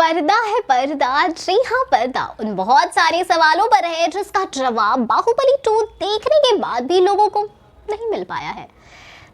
पर्दा है पर्दा, जी हाँ पर्दा उन बहुत सारे सवालों पर है जिसका जवाब बाहुबली 2 देखने के बाद भी लोगों को नहीं मिल पाया है।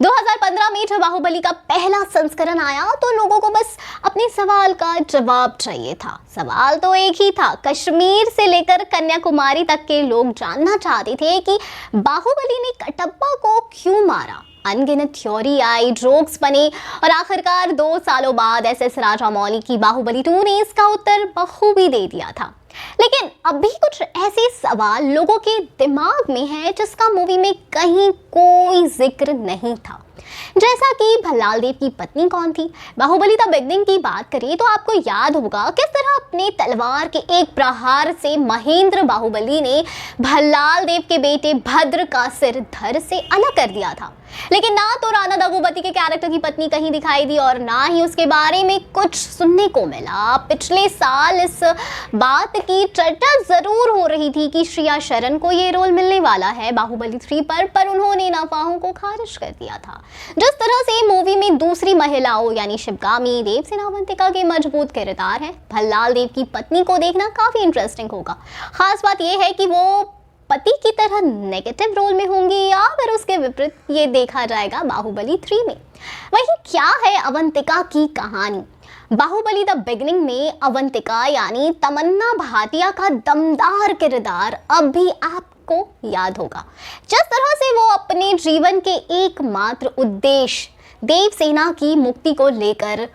2015 में जब बाहुबली का पहला संस्करण आया तो लोगों को बस अपने सवाल का जवाब चाहिए था। सवाल तो एक ही था, कश्मीर से लेकर कन्याकुमारी तक के लोग जानना चाहते थे कि बाहुबली ने कटप्पा को क्यों मारा। अनगिनत थ्योरी आई, जोक्स बने और आखिरकार 2 सालों बाद एस राजामौली की बाहुबली 2 ने इसका उत्तर बखूबी दे दिया था। लेकिन अभी कुछ ऐसे सवाल लोगों के दिमाग में है जिसका मूवी में कहीं कोई जिक्र नहीं था, जैसा कि भल्लाल देव की पत्नी कौन थी। बाहुबली द बिगनिंग की बात करें तो आपको याद होगा किस तरह अपने तलवार के एक प्रहार से महेंद्र बाहुबली ने भल्लाल देव के बेटे भद्र का सिर धड़ से अलग कर दिया था। लेकिन ना तो राणा दगूपति के कैरेक्टर की पत्नी कहीं दिखाई दी और ना ही उसके बारे में कुछ सुनने को मिला। पिछले साल इस बात की चर्चा जरूर हो रही थी कि श्रिया शरण को ये रोल मिलने वाला है बाहुबली 3 पर उन्होंने इन अफवाहों को खारिज कर दिया था। जिस तरह से मूवी में दूसरी महिलाओं यानी शिवगामी, देवसेना, अवंतिका के मजबूत किरदार हैं, भल्लाल देव की पत्नी को देखना काफी इंटरेस्टिंग होगा। खास बात यह है कि वो पति की तरह नेगेटिव रोल में होंगी या फिर उसके विपरीत, ये देखा जाएगा बाहुबली 3 में। वही क्या है अवंतिका की कहानी। बाहुबली द बिगनिंग में अवंतिका यानी तमन्ना भाटिया का दमदार किरदार अब भी आपको याद होगा। जिस तरह से वो अपने जीवन के एकमात्र उद्देश्य देवसेना की मुक्ति को लेकर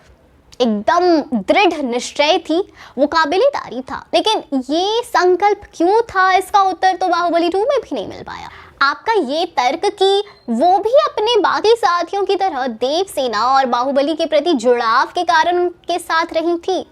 एकदम दृढ़ निश्चय थी, वो काबिले तारीफ था। लेकिन ये संकल्प क्यों था, इसका उत्तर तो बाहुबली 2 में भी नहीं मिल पाया। आपका ये तर्क कि वो भी अपने बाकी साथियों की तरह देवसेना और बाहुबली के प्रति जुड़ाव के कारण उनके साथ रही थी,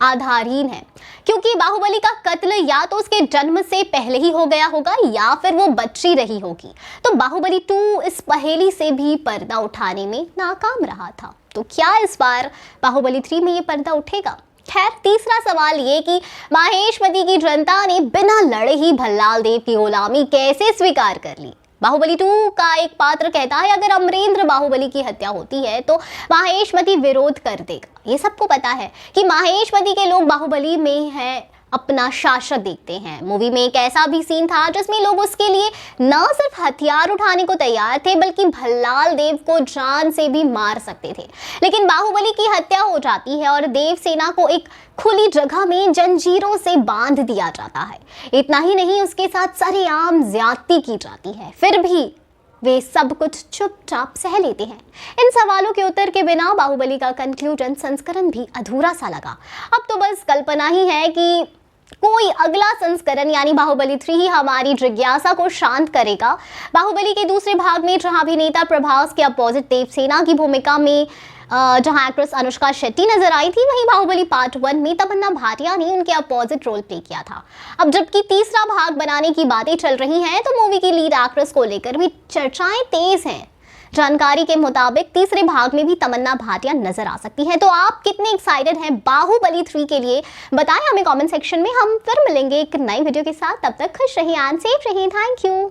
आधारहीन है, क्योंकि बाहुबली का कत्ल या तो उसके जन्म से पहले ही हो गया होगा या फिर वो बच्ची रही होगी। तो बाहुबली 2 इस पहेली से भी पर्दा उठाने में नाकाम रहा था। तो क्या इस बार बाहुबली 3 में ये पर्दा उठेगा? खैर, तीसरा सवाल ये कि माहेशमती की जनता ने बिना लड़े ही भल्लाल देव की गुलामी कैसे स्वीकार कर ली। बाहुबली 2 का एक पात्र कहता है अगर अमरेंद्र बाहुबली की हत्या होती है तो माहेशमती विरोध कर देगा। ये सबको पता है कि माहेशमती के लोग बाहुबली में है अपना शासक देखते हैं। मूवी में एक ऐसा भी सीन था जिसमें लोग उसके लिए न सिर्फ हथियार उठाने को तैयार थे बल्कि भल्लाल देव को जान से भी मार सकते थे। लेकिन बाहुबली की हत्या हो जाती है और देवसेना को एक खुली जगह में जंजीरों से बांध दिया जाता है। इतना ही नहीं, उसके साथ सरेआम ज्यादती की जाती है, फिर भी वे सब कुछ चुपचाप सह लेते हैं। इन सवालों के उत्तर के बिना बाहुबली का कंक्लूजन संस्करण भी अधूरा सा लगा। अब तो बस कल्पना ही है कि कोई अगला संस्करण यानी बाहुबली 3 ही हमारी जिज्ञासा को शांत करेगा। बाहुबली के दूसरे भाग में जहां अभिनेता प्रभास के अपोजिट देवसेना की भूमिका में जहां एक्ट्रेस अनुष्का शेट्टी नजर आई थी, वहीं बाहुबली पार्ट 1 में तमन्ना भाटिया ने उनके अपोजिट रोल प्ले किया था। अब जबकि तीसरा भाग बनाने की बातें चल रही हैं तो मूवी की लीड एक्ट्रेस को लेकर भी चर्चाएं तेज हैं। जानकारी के मुताबिक तीसरे भाग में भी तमन्ना भाटिया नजर आ सकती है। तो आप कितने एक्साइटेड हैं बाहुबली 3 के लिए, बताएं हमें कमेंट सेक्शन में। हम फिर मिलेंगे एक नई वीडियो के साथ, तब तक खुश रहिए एंड सेफ रहिए। Thank you.